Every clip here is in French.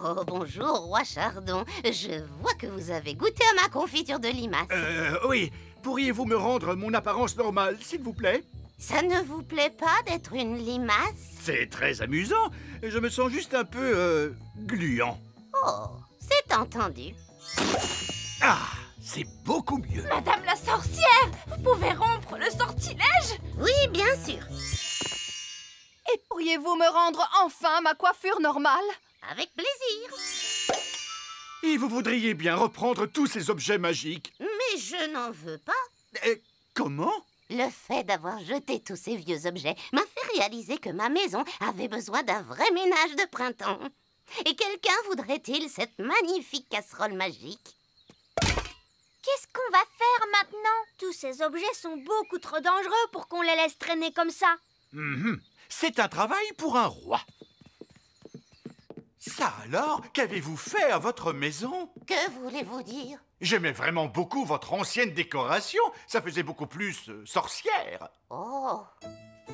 Oh, bonjour, roi Chardon. Je vois que vous avez goûté à ma confiture de limace. Oui. Pourriez-vous me rendre mon apparence normale, s'il vous plaît? Ça ne vous plaît pas d'être une limace? C'est très amusant. Je me sens juste un peu, gluant. Oh, c'est entendu. Ah, c'est beaucoup mieux. Madame la sorcière, vous pouvez rompre le sortilège? Oui, bien sûr. Et pourriez-vous me rendre enfin ma coiffure normale? Avec plaisir. Et vous voudriez bien reprendre tous ces objets magiques? Mais je n'en veux pas. Comment? Le fait d'avoir jeté tous ces vieux objets m'a fait réaliser que ma maison avait besoin d'un vrai ménage de printemps. Et quelqu'un voudrait-il cette magnifique casserole magique? Qu'est-ce qu'on va faire maintenant? Tous ces objets sont beaucoup trop dangereux pour qu'on les laisse traîner comme ça. C'est un travail pour un roi. Ça alors, qu'avez-vous fait à votre maison? Que voulez-vous dire? J'aimais vraiment beaucoup votre ancienne décoration. Ça faisait beaucoup plus sorcière. Oh,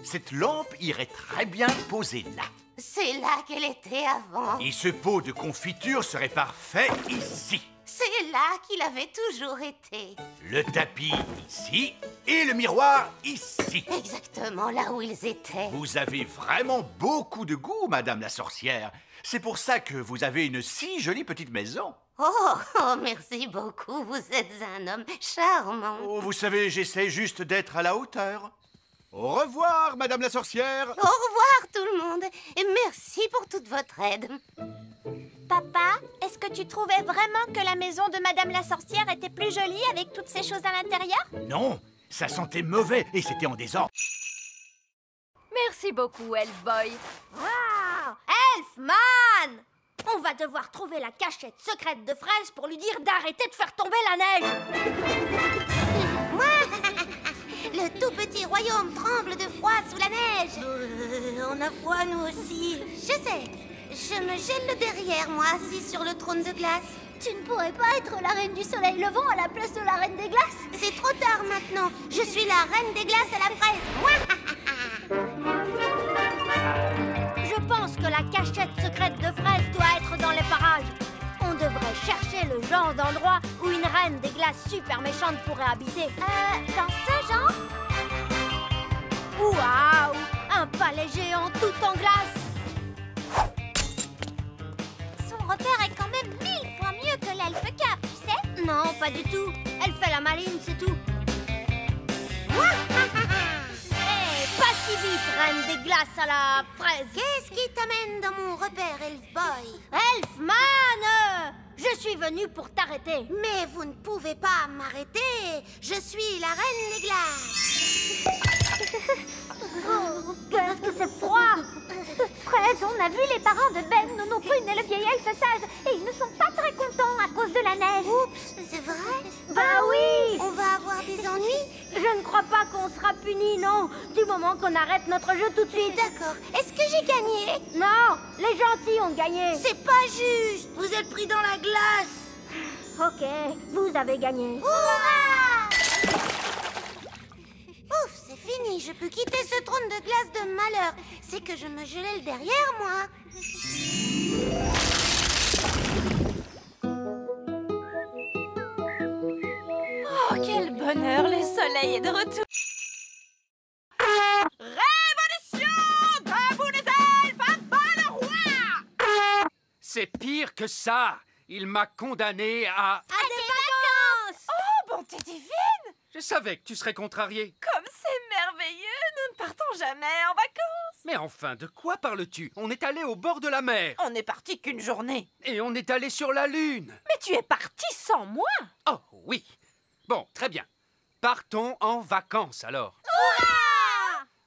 Cette lampe irait très bien posée là. c'est là qu'elle était avant. Et ce pot de confiture serait parfait ici. C'est là qu'il avait toujours été. Le tapis ici et le miroir ici. Exactement là où ils étaient. Vous avez vraiment beaucoup de goût, Madame la sorcière. C'est pour ça que vous avez une si jolie petite maison. Oh, merci beaucoup. Vous êtes un homme charmant. Oh, vous savez, j'essaie juste d'être à la hauteur. Au revoir, Madame la sorcière. Au revoir tout le monde et merci pour toute votre aide. Papa, est-ce que tu trouvais vraiment que la maison de Madame la sorcière était plus jolie avec toutes ces choses à l'intérieur? Non, ça sentait mauvais et c'était en désordre. Merci beaucoup, Elf Boy. Waouh! Elfman! On va devoir trouver la cachette secrète de Fraise pour lui dire d'arrêter de faire tomber la neige. Le tout petit royaume tremble de froid sous la neige. On a froid, nous aussi. Je sais. Je me gèle le derrière, moi, assis sur le trône de glace. Tu ne pourrais pas être la reine du soleil levant à la place de la reine des glaces? C'est trop tard maintenant. Je suis la reine des glaces à la fraise. Je pense que la cachette secrète de Fraise doit être dans les parages. On devrait chercher le genre d'endroit où une reine des glaces super méchante pourrait habiter. Dans ce genre? Waouh! Un palais géant tout en glace! Son repère est quand même 1000 fois mieux que l'elfe cave, tu sais? Non, pas du tout. Elle fait la maline, c'est tout. Hé, pas si vite, reine des glaces à la fraise. Qu'est-ce qui t'amène dans mon repère, Elf Boy? Elfman! Je suis venue pour t'arrêter. Mais vous ne pouvez pas m'arrêter. Je suis la reine des glaces. Oh, qu'est-ce que c'est froid! Fraise, on a vu les parents de Ben, Nono Prune et le vieil elfe sage, et ils ne sont pas très contents à cause de la neige. Oups, c'est vrai? Bah oui! On va avoir des ennuis? Je ne crois pas qu'on sera punis, non, du moment qu'on arrête notre jeu tout de suite. D'accord. Est-ce que j'ai gagné? Non, les gentils ont gagné. C'est pas juste. Vous êtes pris dans la glace. Ok, vous avez gagné. Hurrah! Ouf, c'est fini. Je peux quitter ce trône de glace de malheur. C'est que je me gelais le derrière, moi. Oh, quel bonheur, le soleil est de retour. Révolution! Debout les elfes, à bas le roi! C'est pire que ça. Il m'a condamné à... À des vacances! Oh, bonté divine! Je savais que tu serais contrarié. Comme c'est merveilleux, nous ne partons jamais en vacances. Mais enfin, de quoi parles-tu? On est allé au bord de la mer. On n'est parti qu'une journée. Et on est allé sur la Lune. Mais tu es parti sans moi. Oh, oui. Bon, très bien. Partons en vacances, alors.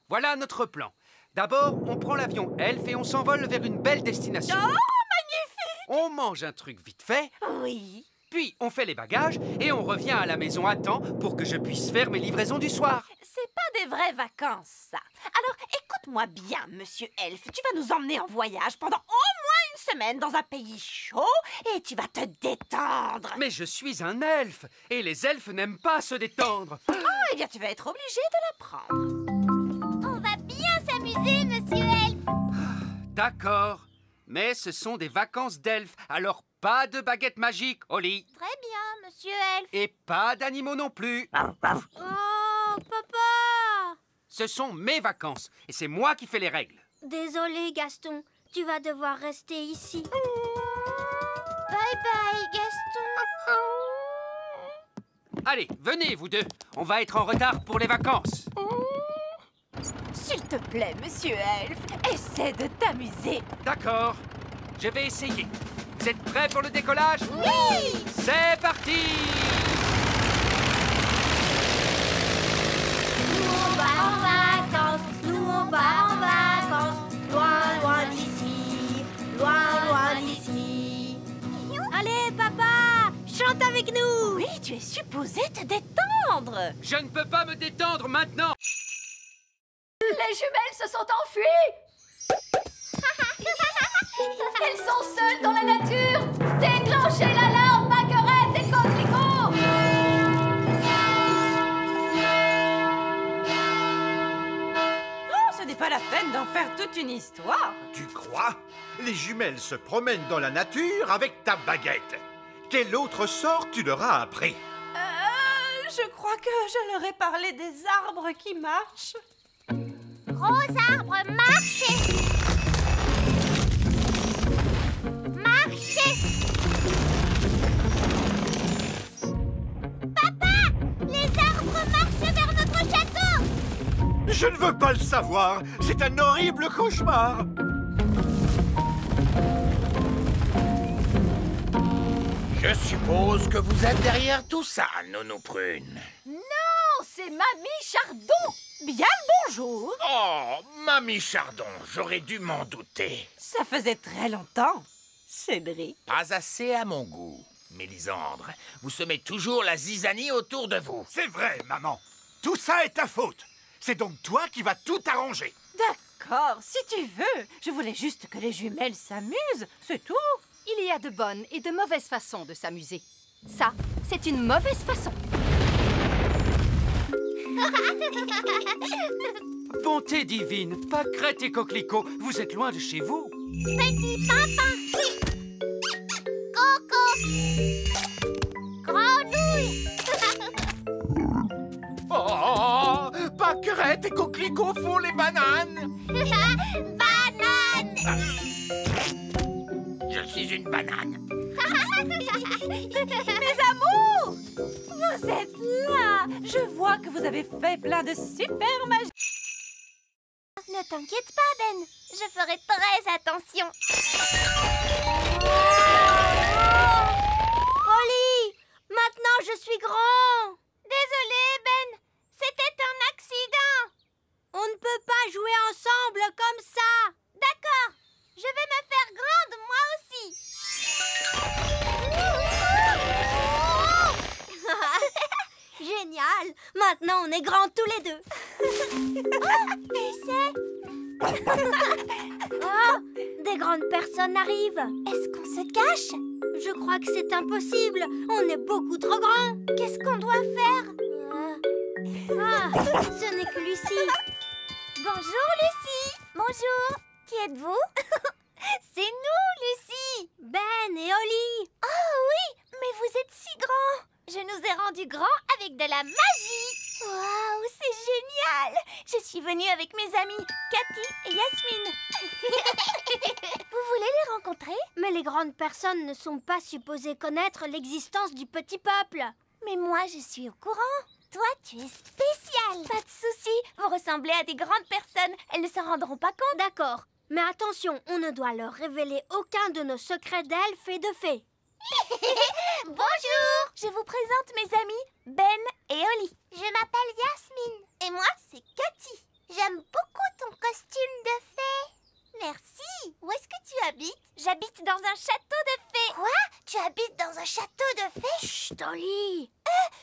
Voilà notre plan. D'abord, on prend l'avion Elf et on s'envole vers une belle destination. Oh, magnifique! On mange un truc vite fait, Oui. puis on fait les bagages et on revient à la maison à temps pour que je puisse faire mes livraisons du soir. C'est pas des vraies vacances, ça. Alors, écoute-moi bien, monsieur Elfe. Tu vas nous emmener en voyage pendant au moins une semaine dans un pays chaud et tu vas te détendre. Mais je suis un elfe et les elfes n'aiment pas se détendre. Oh, eh bien, tu vas être obligé de l'apprendre. On va bien s'amuser, monsieur Elfe. D'accord. Mais ce sont des vacances d'elfes, alors pas de baguette magique, Holly. Très bien, monsieur Elfe. Et pas d'animaux non plus. Oh, papa! Ce sont mes vacances, et c'est moi qui fais les règles. Désolé, Gaston. Tu vas devoir rester ici. Bye bye, Gaston. Allez, venez, vous deux. On va être en retard pour les vacances. S'il te plaît, monsieur Elfe, essaie de t'amuser. D'accord, je vais essayer. Vous êtes prêts pour le décollage? Oui! C'est parti! Nous on va en vacances, nous on va en vacances, loin, loin d'ici, loin d'ici. Allez, papa, chante avec nous. Oui, tu es supposé te détendre. Je ne peux pas me détendre maintenant! Les jumelles se sont enfuies. Elles sont seules dans la nature. Déclenchez l'alarme, Marguerite et Coquelicot. Oh, ce n'est pas la peine d'en faire toute une histoire. Tu crois? Les jumelles se promènent dans la nature avec ta baguette. Quel autre sort tu leur as appris? Je crois que je leur ai parlé des arbres qui marchent. Gros arbre, marchez. Marchez. Papa, les arbres marchent vers notre château. Je ne veux pas le savoir. C'est un horrible cauchemar. Je suppose que vous êtes derrière tout ça, Nounou Prune. Non, c'est Mamie Chardon. Bien le bonjour. Oh, Mamie Chardon, j'aurais dû m'en douter. Ça faisait très longtemps, Cédric. Pas assez à mon goût. Mélisandre, vous semez toujours la zizanie autour de vous. C'est vrai, maman. Tout ça est ta faute. C'est donc toi qui vas tout arranger. D'accord, si tu veux. Je voulais juste que les jumelles s'amusent, c'est tout. Il y a de bonnes et de mauvaises façons de s'amuser. Ça, c'est une mauvaise façon. Bonté divine, Pâquerette et Coquelicot, vous êtes loin de chez vous. Petit papa. Coco. Grenouille. Oh, Pâquerette et Coquelicot font les bananes. Banane. Je suis une banane. Mes amours, vous êtes là. Je vois que vous avez fait plein de super magie. Ne t'inquiète pas, Ben. Je ferai très attention. Holly, maintenant je suis grand. Désolé, Ben. C'était un accident. On ne peut pas jouer ensemble comme ça. D'accord. Je vais me faire grande, moi aussi. Génial. Maintenant, on est grands tous les deux. Et c'est... Oh, des grandes personnes arrivent. Est-ce qu'on se cache? Je crois que c'est impossible. On est beaucoup trop grands. Qu'est-ce qu'on doit faire? Ce n'est que Lucie. Bonjour, Lucie. Bonjour. Qui êtes-vous? C'est nous, Lucie. Ben et Holly. Oh oui, mais vous êtes si grands. Je nous ai rendus grands avec de la magie. Waouh, c'est génial. Je suis venue avec mes amis, Cathy et Yasmine. Vous voulez les rencontrer? Mais les grandes personnes ne sont pas supposées connaître l'existence du petit peuple. Mais moi, je suis au courant. Toi, tu es spécial. Pas de souci, vous ressemblez à des grandes personnes. Elles ne s'en rendront pas compte. D'accord. Mais attention, on ne doit leur révéler aucun de nos secrets d'elfes et de fées. Bonjour. Je vous présente mes amis, Ben et Holly. Je m'appelle Yasmine. Et moi, c'est Cathy. J'aime beaucoup ton costume de fée. Merci. Où est-ce que tu habites? J'habite dans un château de fées. Quoi? Tu habites dans un château de fées? Chut, Holly.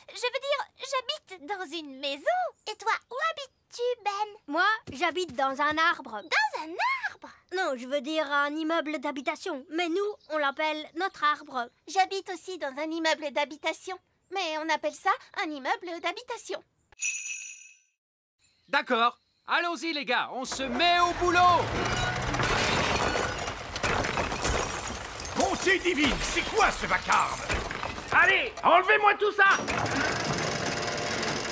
Je veux dire, j'habite dans une maison. Et toi, où habites-tu, Ben? Moi, j'habite dans un arbre. Dans un arbre? Non, je veux dire un immeuble d'habitation. Mais nous, on l'appelle notre arbre. J'habite aussi dans un immeuble d'habitation. Mais on appelle ça un immeuble d'habitation. D'accord, allons-y les gars, on se met au boulot. Ludivine, c'est quoi ce vacarme? Allez, enlevez-moi tout ça!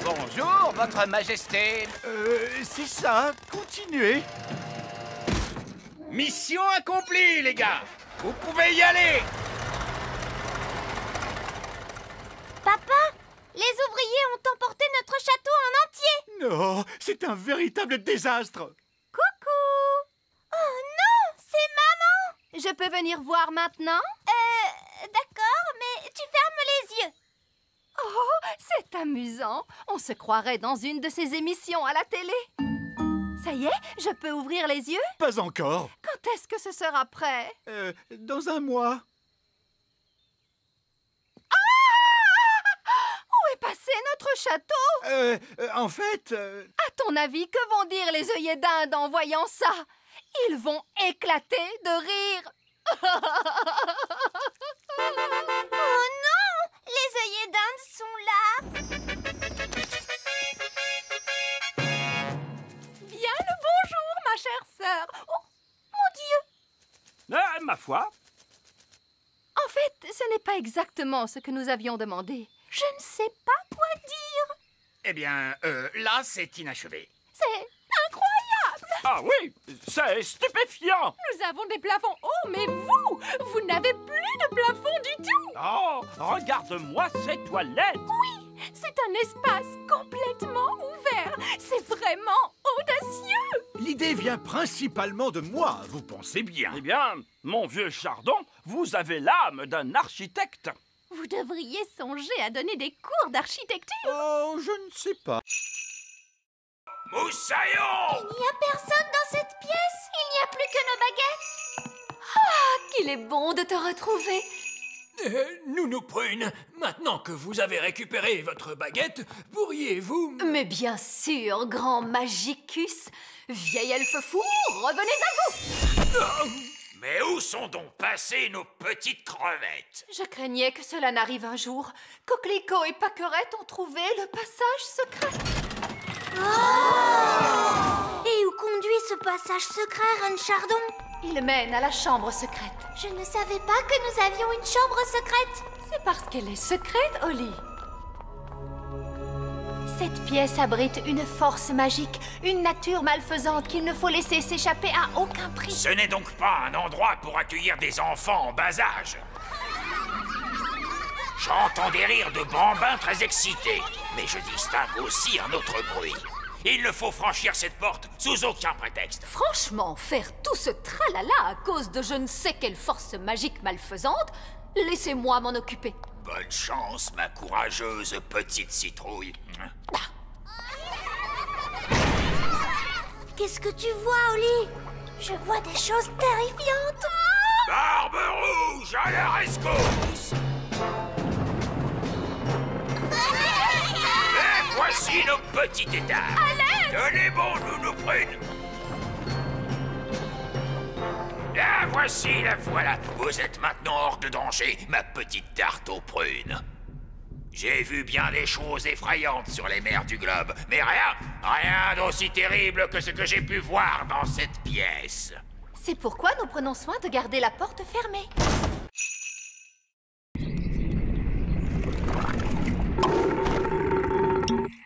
Bonjour, votre majesté. C'est ça, continuez. Mission accomplie, les gars. Vous pouvez y aller. Papa, les ouvriers ont emporté notre château en entier. Non, c'est un véritable désastre. Coucou. Oh non, c'est maman. Je peux venir voir maintenant? D'accord, mais tu fermes les yeux. Oh, c'est amusant. On se croirait dans une de ces émissions à la télé. Ça y est, je peux ouvrir les yeux? Pas encore. Quand est-ce que ce sera prêt? Dans un mois. Où est passé notre château? En fait... À ton avis, que vont dire les œillets d'Inde en voyant ça? Ils vont éclater de rire. Oh non, les œillets d'Inde sont là. Bien le bonjour, ma chère sœur. Oh, mon Dieu! Ma foi. En fait, ce n'est pas exactement ce que nous avions demandé. Je ne sais pas quoi dire. Eh bien, là, c'est inachevé. C'est incroyable! Ah oui, c'est stupéfiant. Nous avons des plafonds hauts, mais vous n'avez plus de plafond du tout! Oh, regarde-moi ces toilettes. Oui, c'est un espace complètement ouvert. C'est vraiment audacieux! L'idée vient principalement de moi, vous pensez bien. Eh bien, mon vieux Chardon, vous avez l'âme d'un architecte. Vous devriez songer à donner des cours d'architecture. Oh, je ne sais pas. Moussaillon! Il n'y a personne dans cette pièce. Il n'y a plus que nos baguettes. Qu'il est bon de te retrouver. Nounou Prune, maintenant que vous avez récupéré votre baguette, pourriez-vous... Mais bien sûr, grand Magicus. Vieil elfe fou, revenez à vous! Mais où sont donc passées nos petites crevettes? Je craignais que cela n'arrive un jour. Coquelicot et Paquerette ont trouvé le passage secret. Et où conduit ce passage secret, Reine Chardon? Il mène à la chambre secrète. Je ne savais pas que nous avions une chambre secrète. C'est parce qu'elle est secrète, Holly. Cette pièce abrite une force magique, une nature malfaisante qu'il ne faut laisser s'échapper à aucun prix. Ce n'est donc pas un endroit pour accueillir des enfants en bas âge. J'entends des rires de bambins très excités, mais je distingue aussi un autre bruit. Il ne faut franchir cette porte sous aucun prétexte. Franchement, faire tout ce tralala à cause de je ne sais quelle force magique malfaisante, laissez-moi m'en occuper. Bonne chance, ma courageuse petite citrouille. Qu'est-ce que tu vois, Holly? Je vois des choses terrifiantes. Barbe rouge à la rescousse! Et voici nos petits étages. Tenez bon, Nounou Prune. La voici, la voilà. Vous êtes maintenant hors de danger, ma petite tarte aux prunes. J'ai vu bien des choses effrayantes sur les mers du globe, mais rien d'aussi terrible que ce que j'ai pu voir dans cette pièce. C'est pourquoi nous prenons soin de garder la porte fermée.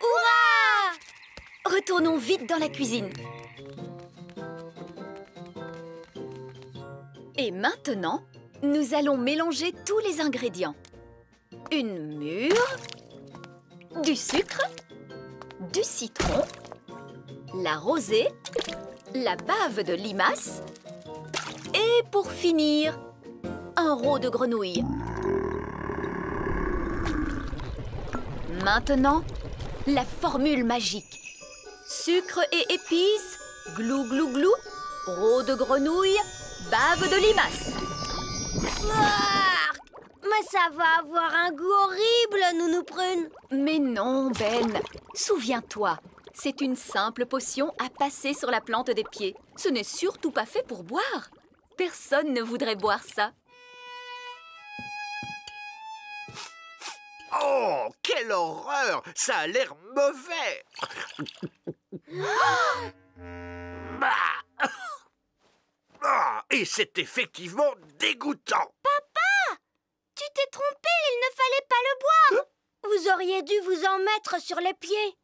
Hurrah! Retournons vite dans la cuisine. Et maintenant, nous allons mélanger tous les ingrédients. Une mûre, du sucre, du citron, la rosée, la bave de limace et pour finir, un rôt de grenouille. Maintenant, la formule magique. Sucre et épices, glou glou glou, rôt de grenouille, bave de limace. Mais ça va avoir un goût horrible, Nounou Prune. Mais non, Ben. Souviens-toi, c'est une simple potion à passer sur la plante des pieds. Ce n'est surtout pas fait pour boire. Personne ne voudrait boire ça. Oh, quelle horreur! Ça a l'air mauvais! Ah, et c'est effectivement dégoûtant! Papa, tu t'es trompé, il ne fallait pas le boire. Vous auriez dû vous en mettre sur les pieds.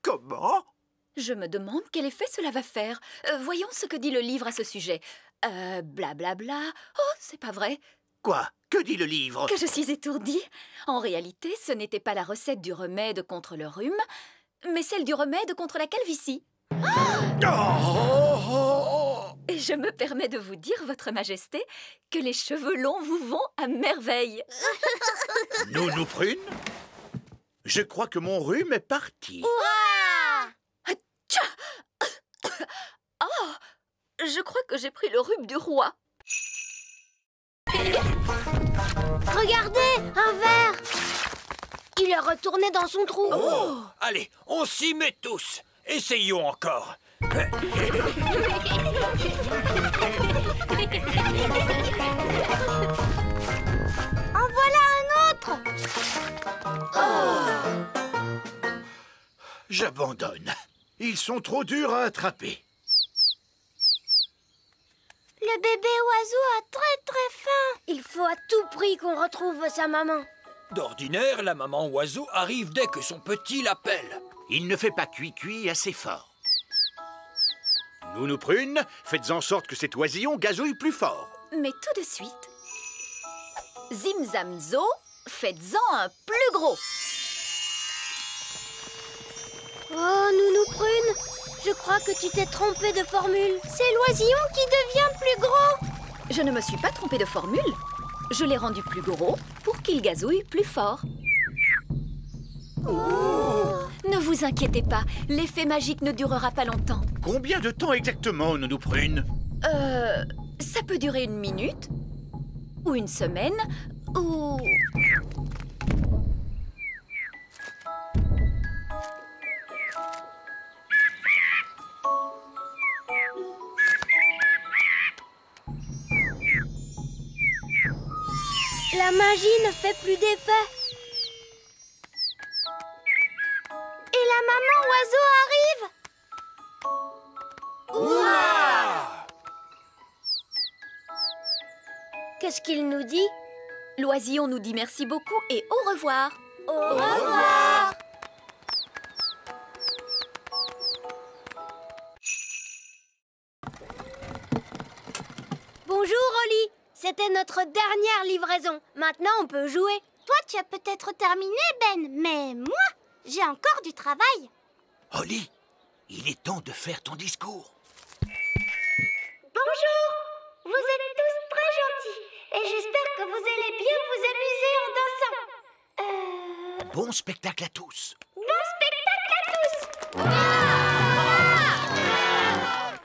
Comment? Je me demande quel effet cela va faire. Voyons ce que dit le livre à ce sujet. Blablabla. Oh, c'est pas vrai. Quoi? Que dit le livre? Que je suis étourdie. En réalité, ce n'était pas la recette du remède contre le rhume, mais celle du remède contre la calvitie. Et je me permets de vous dire, Votre Majesté, que les cheveux longs vous vont à merveille. Nounou Prune? Je crois que mon rhume est parti. Oh, je crois que j'ai pris le rhume du roi. Regardez, un verre. Il est retourné dans son trou. Oh. Allez, on s'y met tous. Essayons encore. En voilà un autre. J'abandonne. Ils sont trop durs à attraper. Le bébé oiseau a très faim. Il faut à tout prix qu'on retrouve sa maman. D'ordinaire, la maman oiseau arrive dès que son petit l'appelle. Il ne fait pas cuit assez fort. Nounou Prune, faites en sorte que cet oisillon gazouille plus fort. Mais tout de suite, Zim Zam Zo, faites-en un plus gros. Oh, Nounou Prune, je crois que tu t'es trompée de formule. C'est l'oisillon qui devient plus gros. Je ne me suis pas trompée de formule. Je l'ai rendu plus gros pour qu'il gazouille plus fort. Ne vous inquiétez pas, l'effet magique ne durera pas longtemps. Combien de temps exactement, Nounou Prune? Ça peut durer 1 minute, ou 1 semaine, ou... La magie ne fait plus d'effet. Et la maman oiseau arrive. Ouah! Qu'est-ce qu'il nous dit? L'oisillon nous dit merci beaucoup et au revoir. Au revoir. Bonjour, Oli. C'était notre dernière livraison. Maintenant, on peut jouer. Toi, tu as peut-être terminé, Ben, mais moi, j'ai encore du travail. Holly, il est temps de faire ton discours. Bonjour. Vous êtes tous très gentils et j'espère que vous allez bien vous amuser en dansant. Bon spectacle à tous. Bon spectacle à tous.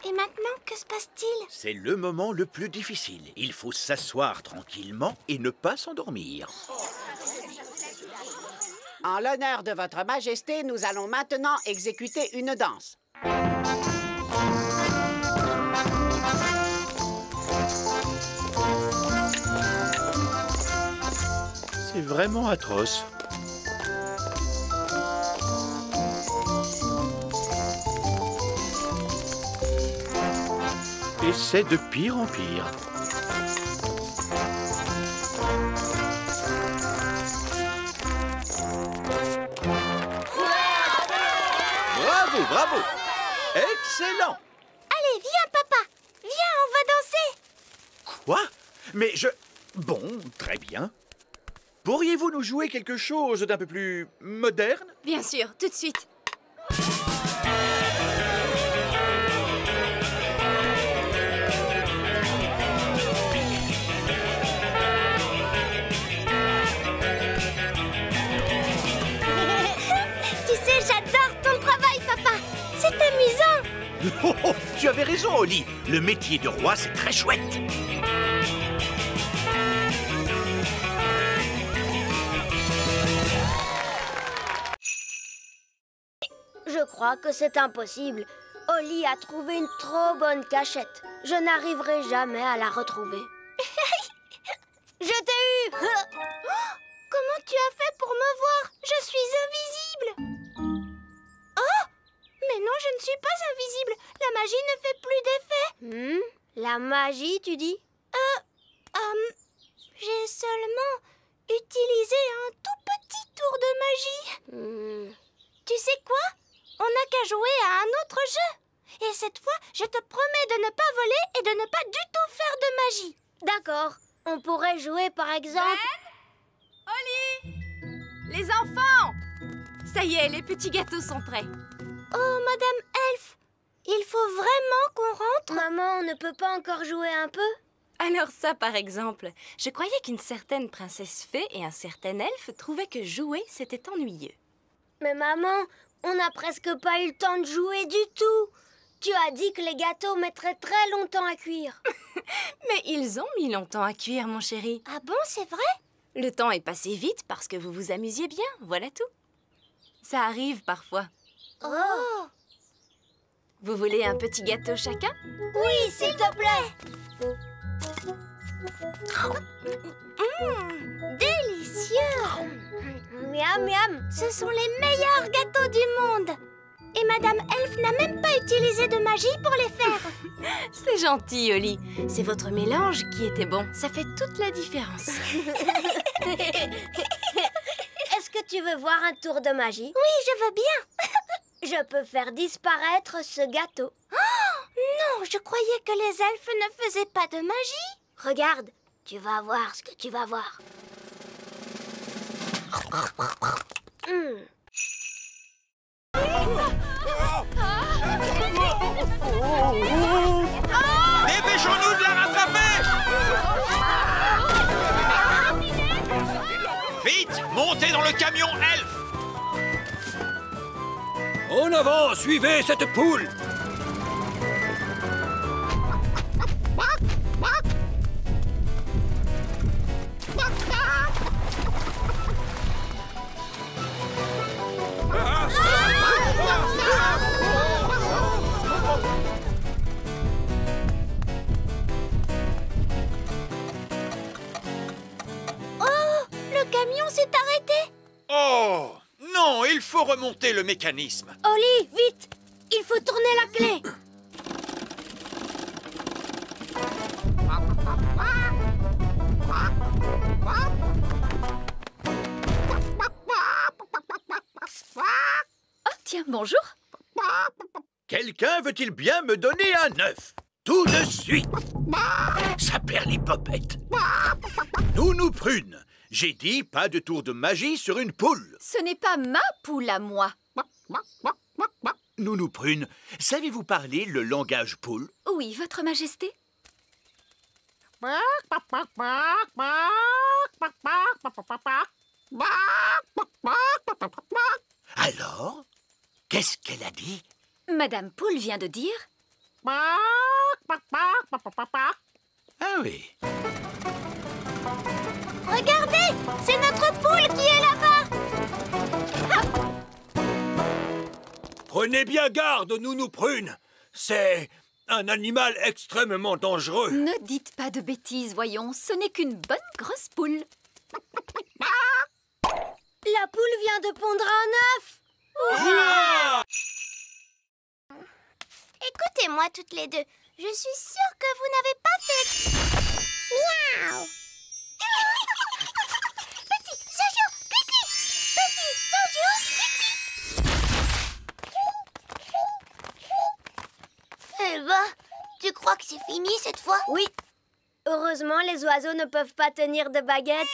Et maintenant, que se passe-t-il? C'est le moment le plus difficile. Il faut s'asseoir tranquillement et ne pas s'endormir. En l'honneur de votre majesté, nous allons maintenant exécuter une danse. C'est vraiment atroce. Et c'est de pire en pire. Bravo, bravo! Excellent! Allez, viens, papa. Viens, on va danser. Quoi? Mais je... Bon, très bien. Pourriez-vous nous jouer quelque chose d'un peu plus moderne? Bien sûr, tout de suite. Tu sais, j'adore ton travail, papa. C'est amusant. Oh, oh, tu avais raison, Holly. Le métier de roi, c'est très chouette. Je crois que c'est impossible. Holly a trouvé une trop bonne cachette. Je n'arriverai jamais à la retrouver. Je t'ai eu. Comment tu as fait pour me voir? Je suis invisible. Oh! Mais non, je ne suis pas invisible. La magie ne fait plus d'effet. La magie, tu dis? J'ai seulement utiliser un tout petit tour de magie. Tu sais quoi? On n'a qu'à jouer à un autre jeu. Et cette fois, je te promets de ne pas voler et de ne pas du tout faire de magie. D'accord. On pourrait jouer par exemple... Oli! Les enfants! Ça y est, les petits gâteaux sont prêts. Oh, Madame Elf, il faut vraiment qu'on rentre? Maman, on ne peut pas encore jouer un peu? Alors ça, par exemple, je croyais qu'une certaine princesse fée et un certain elfe trouvaient que jouer, c'était ennuyeux. Mais maman, on n'a presque pas eu le temps de jouer du tout. Tu as dit que les gâteaux mettraient très longtemps à cuire. Mais ils ont mis longtemps à cuire, mon chéri. Ah bon, c'est vrai? Le temps est passé vite parce que vous vous amusiez bien, voilà tout. Ça arrive parfois. Oh! Vous voulez un petit gâteau chacun? Oui, s'il te plaît! Délicieux! Miam, miam! Ce sont les meilleurs gâteaux du monde! Et Madame Elf n'a même pas utilisé de magie pour les faire. C'est gentil, Oli. C'est votre mélange qui était bon. Ça fait toute la différence. Est-ce que tu veux voir un tour de magie? Oui, je veux bien. Je peux faire disparaître ce gâteau. Oh, non, je croyais que les elfes ne faisaient pas de magie. Regarde, tu vas voir ce que tu vas voir. Dépêchons-nous de la rattraper! Vite, montez dans le camion elfe! En avant, suivez cette poule! Oh! Non, il faut remonter le mécanisme. Oli, vite! Il faut tourner la clé. Oh, tiens, bonjour. Quelqu'un veut-il bien me donner un œuf? Tout de suite. Ça perd les popettes. Nounou Prune, j'ai dit pas de tour de magie sur une poule. Ce n'est pas ma poule à moi. Nounou Prune, savez-vous parler le langage poule? Oui, Votre Majesté. Alors, qu'est-ce qu'elle a dit? Madame Poule vient de dire... Ah oui. Regardez, c'est notre poule qui est là-bas. Prenez bien garde, Nounou Prune. C'est un animal extrêmement dangereux. Ne dites pas de bêtises, voyons. Ce n'est qu'une bonne grosse poule. La poule vient de pondre un œuf. Hurrah! Écoutez-moi toutes les deux. Je suis sûre que vous n'avez pas fait... Miaou. Petit Jojo, pipi. Petit Jojo, pipi. Eh ben, tu crois que c'est fini cette fois? Oui. Heureusement, les oiseaux ne peuvent pas tenir de baguette.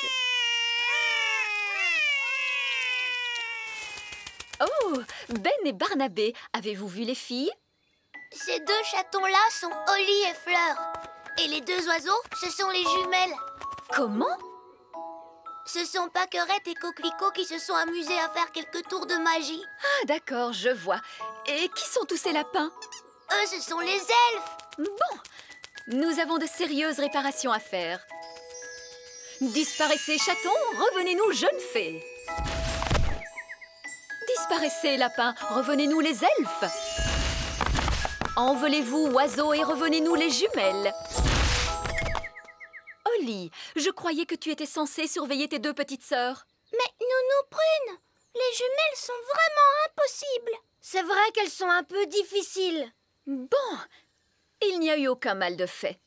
Oh, Ben et Barnabé, avez-vous vu les filles? Ces deux chatons-là sont Oli et Fleur. Et les deux oiseaux, ce sont les jumelles. Comment? Ce sont Pâquerette et Coquelicot qui se sont amusés à faire quelques tours de magie. Ah, d'accord, je vois. Et qui sont tous ces lapins? Eux, ce sont les elfes. Bon, nous avons de sérieuses réparations à faire. Disparaissez, chatons, revenez-nous, jeunes fées. Disparaissez, lapins, revenez-nous, les elfes. Envolez-vous, oiseaux, et revenez-nous, les jumelles. Oli, je croyais que tu étais censée surveiller tes deux petites sœurs. Mais Nounou Prune, les jumelles sont vraiment impossibles. C'est vrai qu'elles sont un peu difficiles. Bon, il n'y a eu aucun mal de fait.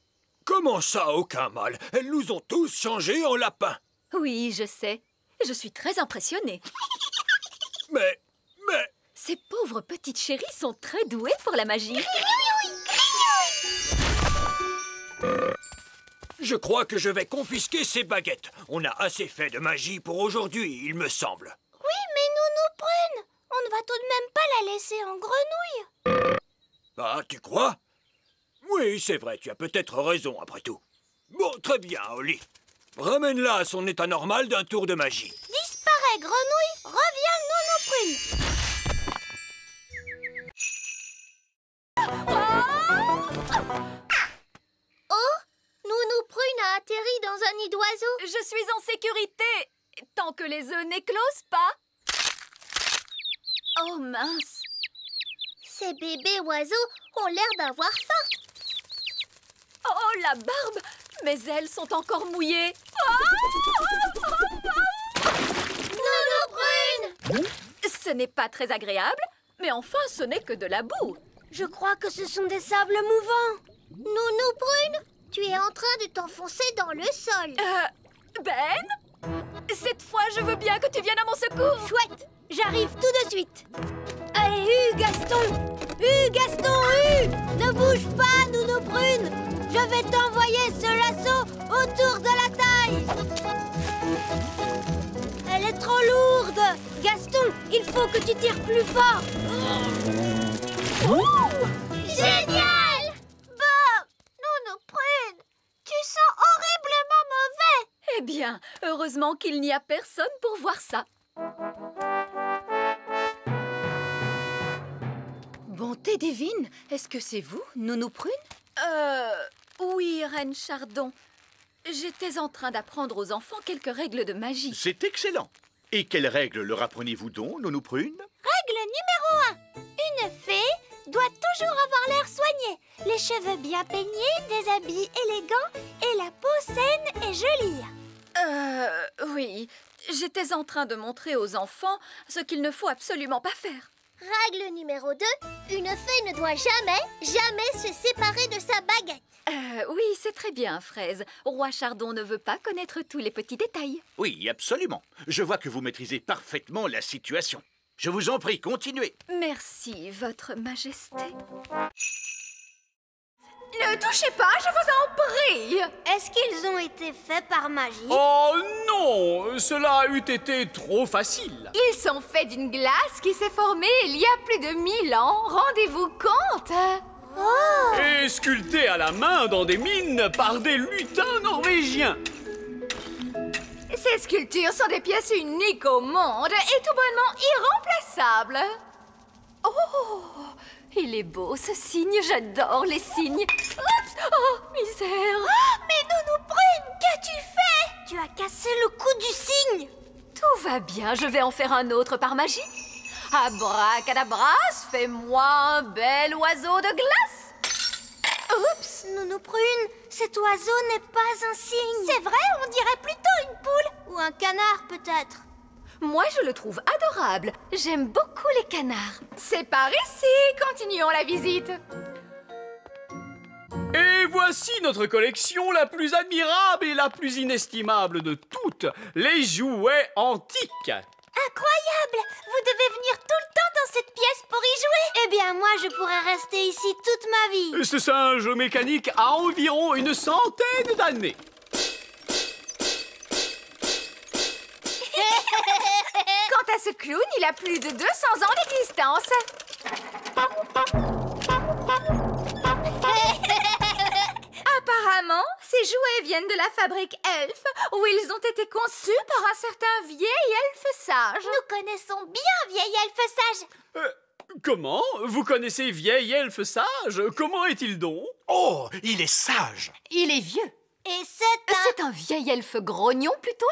Comment ça, aucun mal? Elles nous ont tous changés en lapins. Oui, je sais. Je suis très impressionnée. Mais... Ces pauvres petites chéries sont très douées pour la magie. Je crois que je vais confisquer ces baguettes. On a assez fait de magie pour aujourd'hui, il me semble. Oui, mais Nounou Prune, on ne va tout de même pas la laisser en grenouille. Ah, tu crois? Oui, c'est vrai, tu as peut-être raison après tout. Bon, très bien, Oli. Ramène-la à son état normal d'un tour de magie. Disparais, grenouille, reviens, Nounou Prune. Oh, Nounou Prune a atterri dans un nid d'oiseaux. Je suis en sécurité, tant que les œufs n'éclosent pas. Oh mince. Ces bébés oiseaux ont l'air d'avoir faim. Oh, la barbe! Mes ailes sont encore mouillées. Nounou Prune! Ce n'est pas très agréable, mais enfin, ce n'est que de la boue. Je crois que ce sont des sables mouvants. Nounou Prune, tu es en train de t'enfoncer dans le sol. Ben? Cette fois, je veux bien que tu viennes à mon secours. Chouette, j'arrive tout de suite. Allez, Gaston! Gaston, ne bouge pas, Nounou Prune. Je vais t'envoyer ce lasso autour de la taille. Elle est trop lourde. Gaston, il faut que tu tires plus fort. Génial! Bob, Nounou Prune, tu sens horriblement mauvais. Eh bien, heureusement qu'il n'y a personne pour voir ça. Bonté divine, est-ce que c'est vous, Nounou Prune? Oui, Reine Chardon. J'étais en train d'apprendre aux enfants quelques règles de magie. C'est excellent. Et quelles règles leur apprenez-vous donc, Nounou Prune? Règle numéro 1. Une fée doit toujours avoir l'air soigné, les cheveux bien peignés, des habits élégants et la peau saine et jolie. Oui. J'étais en train de montrer aux enfants ce qu'il ne faut absolument pas faire. Règle numéro 2. Une fée ne doit jamais se séparer de sa baguette. Oui, c'est très bien, Fraise. Roi Chardon ne veut pas connaître tous les petits détails. Oui, absolument. Je vois que vous maîtrisez parfaitement la situation. Je vous en prie, continuez. Merci, Votre Majesté. Ne touchez pas, je vous en prie. Est-ce qu'ils ont été faits par magie? Oh non, cela eût été trop facile. Ils sont faits d'une glace qui s'est formée il y a plus de 1000 ans. Rendez-vous compte? Oh! Et sculptés à la main dans des mines par des lutins norvégiens. Ces sculptures sont des pièces uniques au monde et tout bonnement irremplaçables. Oh, il est beau ce signe, j'adore les signes. Oups, oh, misère. Mais Nounou Prune, qu'as-tu fait? Tu as cassé le cou du cygne. Tout va bien, je vais en faire un autre par magie. Abracadabras, fais-moi un bel oiseau de glace. Oups, Nounou Prune, cet oiseau n'est pas un cygne. C'est vrai, on dirait plutôt une poule. Ou un canard, peut-être. Moi, je le trouve adorable. J'aime beaucoup les canards. C'est par ici, continuons la visite. Et voici notre collection la plus admirable et la plus inestimable de toutes, les jouets antiques. Incroyable! Vous devez venir tout le temps dans cette pièce pour y jouer. Eh bien, moi, je pourrais rester ici toute ma vie. Ce singe mécanique a environ une centaine d'années. Quant à ce clown, il a plus de 200 ans d'existence. Apparemment, ces jouets viennent de la fabrique Elf, où ils ont été conçus par un certain vieil elfe sage. Nous connaissons bien vieil elfe sage. Comment? Vous connaissez vieil elfe sage? Comment est-il donc? Oh, il est sage. Il est vieux. Et c'est un vieil elfe grognon plutôt.